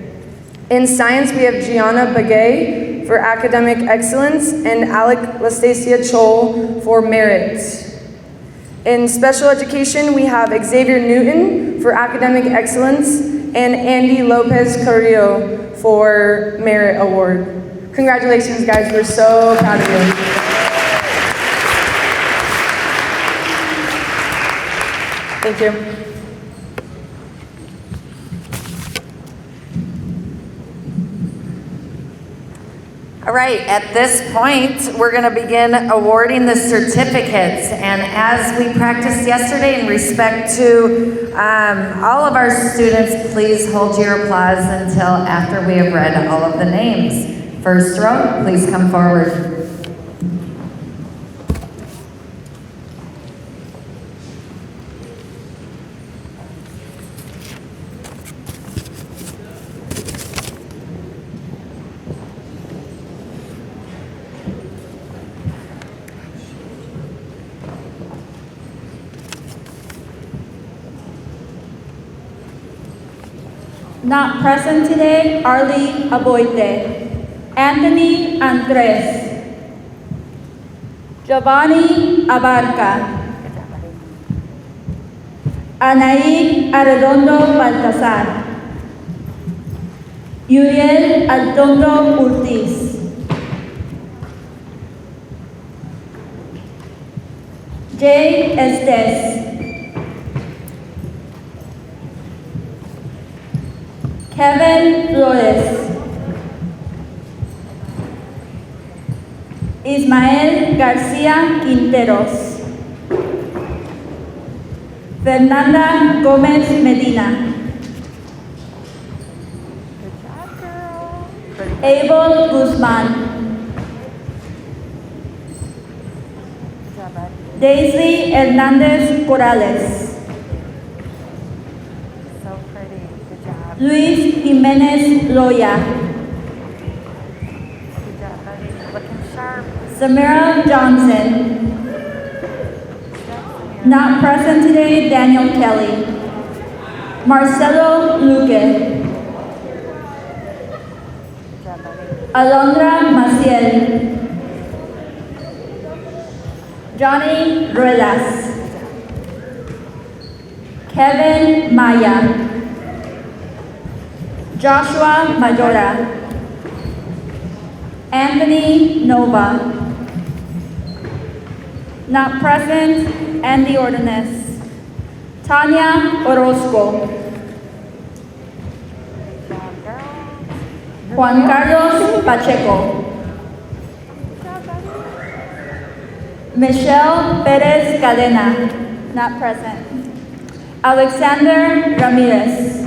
In Science, we have Gianna Begay for Academic Excellence and Alec Lastacia Chol for Merit. In Special Education, we have Xavier Newton for Academic Excellence and Andy Lopez Carrillo for Merit Award. Congratulations, guys. We're so proud of you. Thank you. All right, at this point, we're going to begin awarding the certificates. And as we practiced yesterday in respect to all of our students, please hold your applause until after we have read all of the names. First row, please come forward. Not present today, Arlie Aboite, Anthony Andres, Giovanni Abarca, Anaí Arredondo Baltasar, Uriel Altondo Ortiz, Jay Estes, Kevin Flores, Ismael Garcia Quinteros, Fernanda Gomez Medina. Abel Guzman. Daisy Hernandez Corrales. So pretty. Good job. Luis Jimenez Loya. Good job, buddy. Looking sharp. Samira Johnson. Not present today, Daniel Kelly. Marcelo Luque. Good job, buddy. Alondra Maciel. Johnny Ruelas. Kevin Maya. Joshua Majora. Anthony Nova. Not present, Andy Ordones. Tanya Orozco. Juan Carlos Pacheco. Michelle Perez Cadena. Not present. Alexander Ramirez.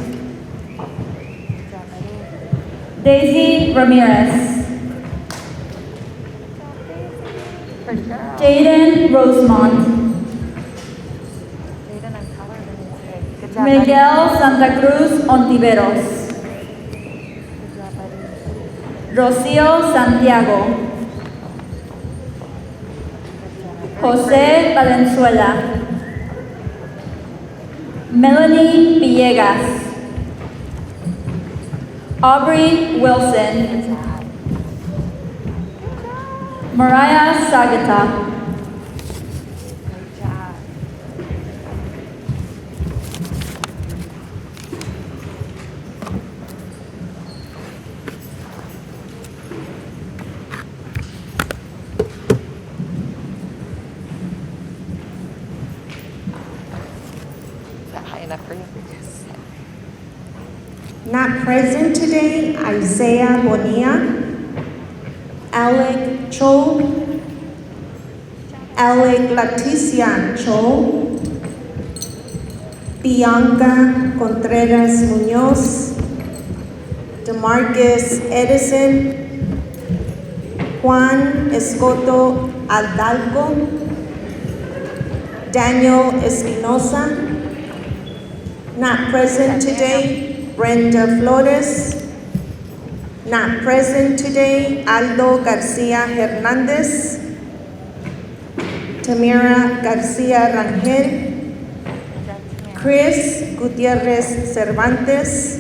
Daisy Ramirez. Jaden Rosemont. Jaden, I'm taller than you today. Good job, buddy. Miguel Santa Cruz Ontiveros. Good job, buddy. Rocio Santiago. Jose Valenzuela. Melanie Villegas. Aubrey Wilson. Mariah Sagata. Good job. Is that high enough for you? Yes. Not present today, Isaiah Bonilla. Alec Cho, Alec Leticia Cho, Bianca Contreras Munoz, DeMarcus Edison, Juan Escoto Aldalco, Daniel Espinosa. Not present today, Brenda Flores. Not present today, Aldo Garcia Hernandez, Tamira Garcia Rangel, Chris Gutierrez Cervantes,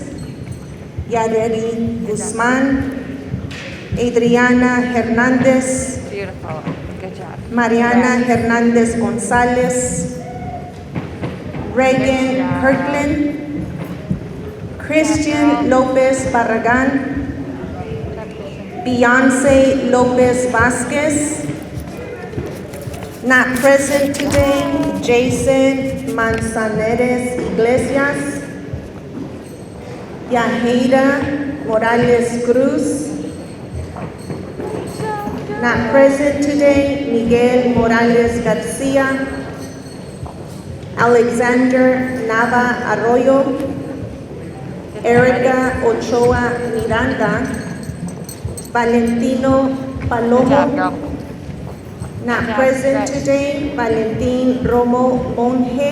Yareli Guzman, Adriana Hernandez, Beautiful. Good job. Mariana Hernandez Gonzalez, Reagan Kirkland, Christian Lopez Barragan, Beyonce Lopez Vasquez. Not present today, Jason Manzaneres Iglesias, Yahaira Morales Cruz. Not present today, Miguel Morales Garcia, Alexander Nava Arroyo, Erica Ochoa Miranda, Valentino Palomo. Good job, girl. Not Good job. present Good. today, Valentin Romo Monje,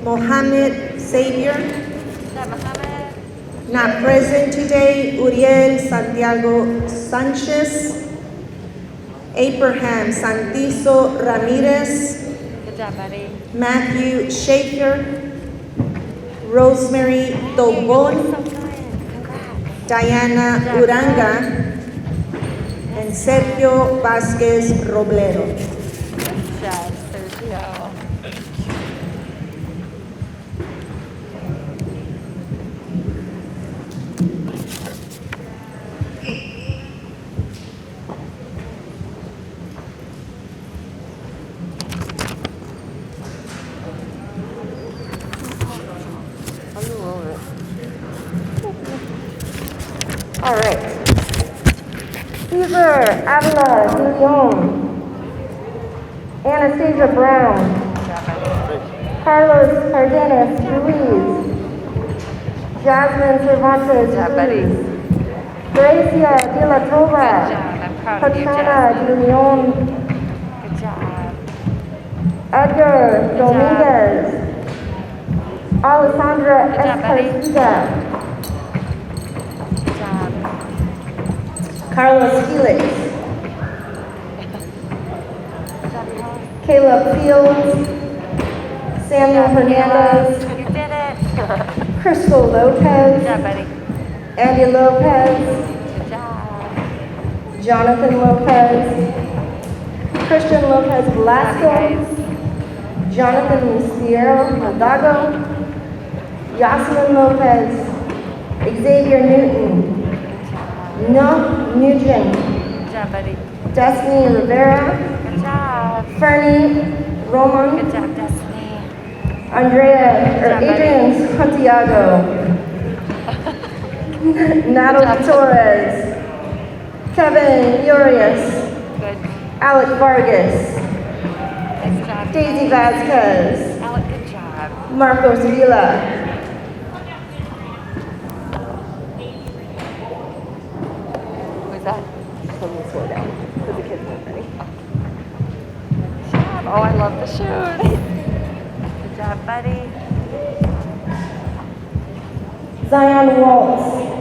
Mohammed Xavier. Good job, Mohammed. Not present today, Uriel Santiago Sanchez, Abraham Santizo Ramirez, Good job, buddy. Matthew Shaker, Rosemary Togon, Diana Uranga, and Sergio Vasquez Robledo. Good job, Sergio. All right. Caesar Avila de Leon. Anastasia Brown. Carlos Cardenas Ruiz. Jasmine Cervantes Ruiz. Gracia de la Torre. Patrona de Leon. Good job. Edgar Dominguez. Alessandra Esparcega. Good job. Carlos Felix. Caleb Fields. Samuel Hernandez. You did it. Crystal Lopez. Good job, buddy. Andy Lopez. Good job. Jonathan Lopez. Christian Lopez Velasquez. Jonathan Luciero Hidalgo. Yasemin Lopez. Xavier Newton. Noah Nugent. Good job, buddy. Destiny Rivera. Good job. Fernie Roman. Good job, Destiny. Adrian Santiago. Natalie Torres. Kevin Urias. Good. Alec Vargas. Nice job. Daisy Vasquez. Alec, good job. Marcos Villa. Who's that? Let me slow down because the kids weren't ready. Good job. Oh, I love the shoes. Good job, buddy. Zion Waltz.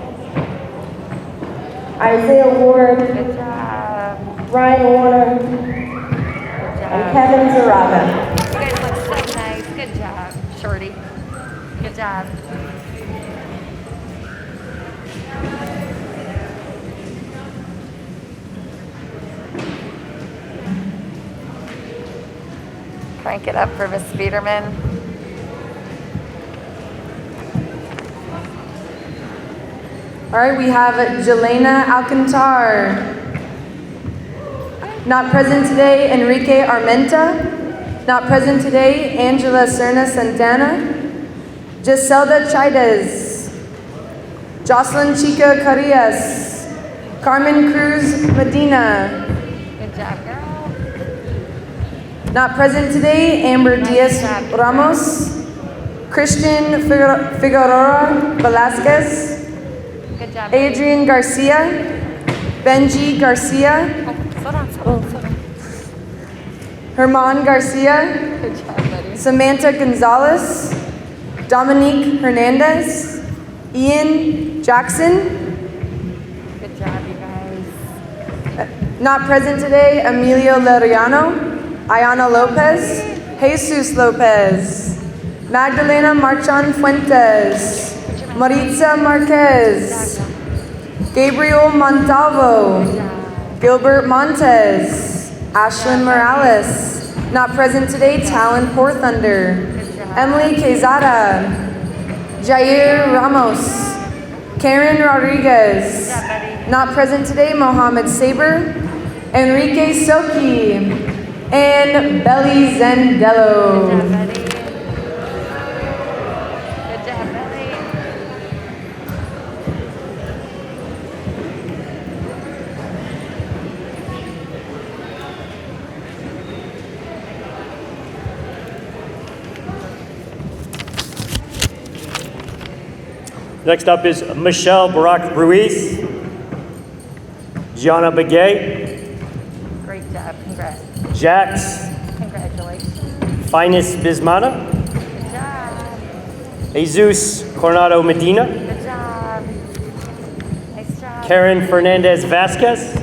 Isaiah Ward. Good job. Ryan Warner. Good job. And Kevin Zaraga. You guys look so nice. Good job, Shorty. Good job. Crank it up for Miss Biederman. All right, we have Jelena Alcantar. Not present today, Enrique Armenta. Not present today, Angela Serna Santana. Giselda Chaidez. Jocelyn Chica Carillas. Carmen Cruz Medina. Good job, girl. Not present today, Amber Diaz Ramos. Christian Figueroa Velasquez. Good job. Adrian Garcia. Benji Garcia. Slow down, slow down, slow down. Herman Garcia. Good job, buddy. Samantha Gonzalez. Dominique Hernandez. Ian Jackson. Good job, you guys. Not present today, Emilio Lariano. Ayana Lopez. Jesus Lopez. Magdalena Marchon Fuentes. Maritza Marquez. Gabriel Montalvo. Gilbert Montes. Ashlyn Morales. Not present today, Talon Porthunder. Emily Quezada. Jair Ramos. Karen Rodriguez. Not present today, Mohammed Saber. Enrique Soki. And Belly Zendello. Good job, buddy. Good job, Belly. Next up is Michelle Barak Ruiz, Gianna Begay, Great job. Congrats. Jax, Congratulations. Finest Bismana, Good job. Jesus Coronado Medina, Good job. Nice job. Karen Fernandez Vasquez,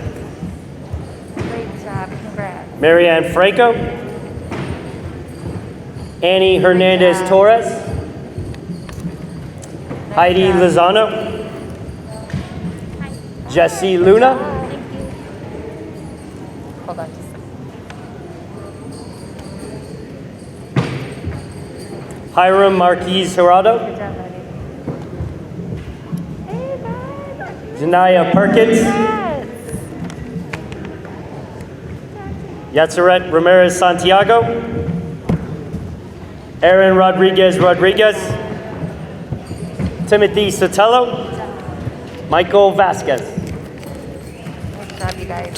Great job. Congrats. Marianne Franco, Annie Hernandez Torres, Heidi Lozano, Jesse Luna, Hold on just a second. Hiram Marquez Gerardo, Good job, buddy. Zanaya Perkins, Yatseret Ramirez Santiago, Aaron Rodriguez Rodriguez, Timothy Sotelo, Michael Vasquez. Good job, you guys.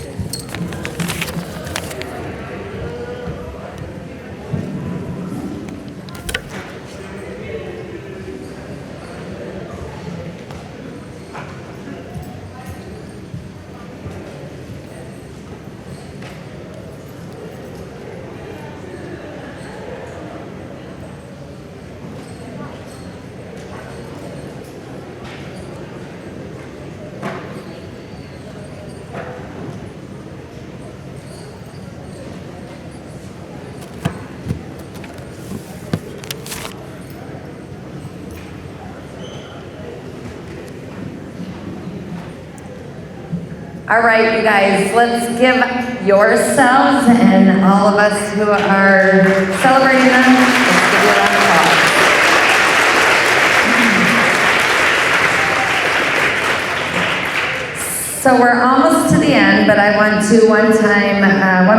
All right, you guys, let's give yourselves and all of us who are celebrating them, let's give you a round of applause. So we're almost to the end, but I want to one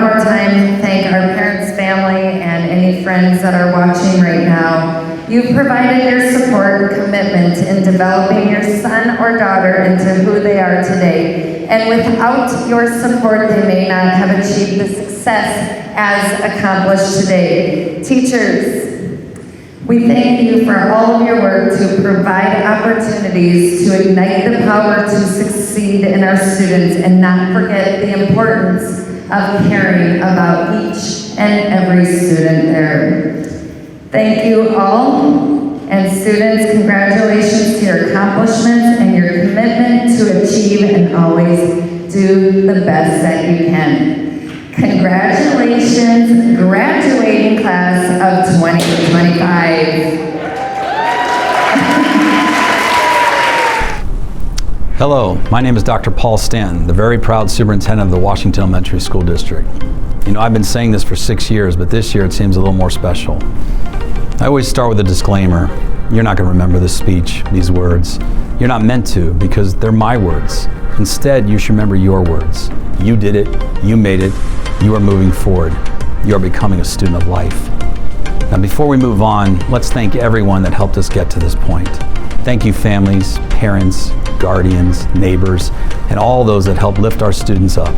more time thank our parents, family, and any friends that are watching right now. You've provided your support and commitment in developing your son or daughter into who they are today. And without your support, they may not have achieved the success as accomplished today. Teachers, we thank you for all of your work to provide opportunities to ignite the power to succeed in our students and not forget the importance of caring about each and every student there. Thank you all, and students, congratulations to your accomplishments and your commitment to achieve and always do the best that you can. Congratulations, graduating class of 2025. Hello, my name is Dr. Paul Stanton, the very proud superintendent of the Washington Elementary School District. You know, I've been saying this for 6 years, but this year it seems a little more special. I always start with a disclaimer. You're not going to remember this speech, these words. You're not meant to, because they're my words. Instead, you should remember your words. You did it, you made it, you are moving forward. You are becoming a student of life. Now, before we move on, let's thank everyone that helped us get to this point. Thank you, families, parents, guardians, neighbors, and all those that helped lift our students up.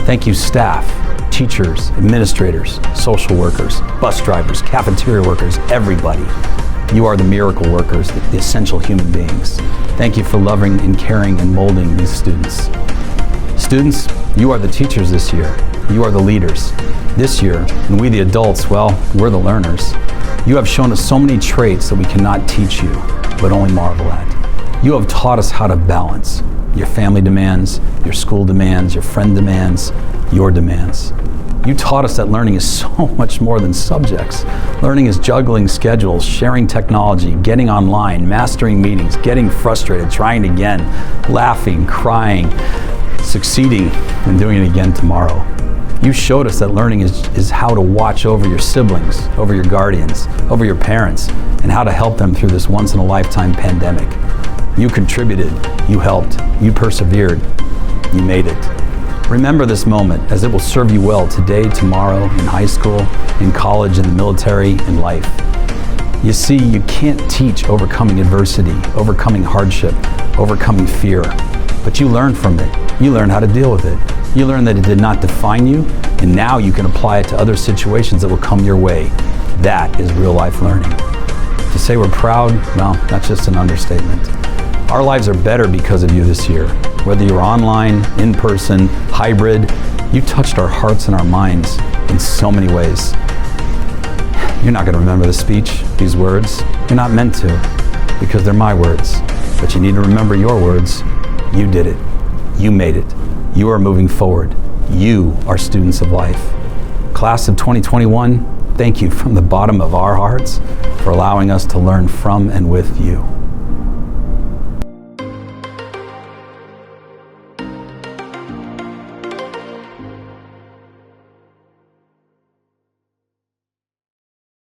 Thank you, staff, teachers, administrators, social workers, bus drivers, cafeteria workers, everybody. You are the miracle workers, the essential human beings. Thank you for loving and caring and molding these students. Students, you are the teachers this year. You are the leaders. This year, and we the adults, well, we're the learners. You have shown us so many traits that we cannot teach you, but only marvel at. You have taught us how to balance your family demands, your school demands, your friend demands, your demands. You taught us that learning is so much more than subjects. Learning is juggling schedules, sharing technology, getting online, mastering meetings, getting frustrated, trying again, laughing, crying, succeeding, and doing it again tomorrow. You showed us that learning is how to watch over your siblings, over your guardians, over your parents, and how to help them through this once-in-a-lifetime pandemic. You contributed, you helped, you persevered, you made it. Remember this moment, as it will serve you well today, tomorrow, in high school, in college, in the military, in life. You see, you can't teach overcoming adversity, overcoming hardship, overcoming fear, but you learn from it. You learn how to deal with it. You learn that it did not define you, and now you can apply it to other situations that will come your way. That is real life learning. To say we're proud, well, that's just an understatement. Our lives are better because of you this year. Whether you're online, in person, hybrid, you touched our hearts and our minds in so many ways. You're not going to remember the speech, these words. You're not meant to, because they're my words. But you need to remember your words. You did it. You made it. You are moving forward. You are students of life. Class of 2021, thank you from the bottom of our hearts for allowing us to learn from and with you.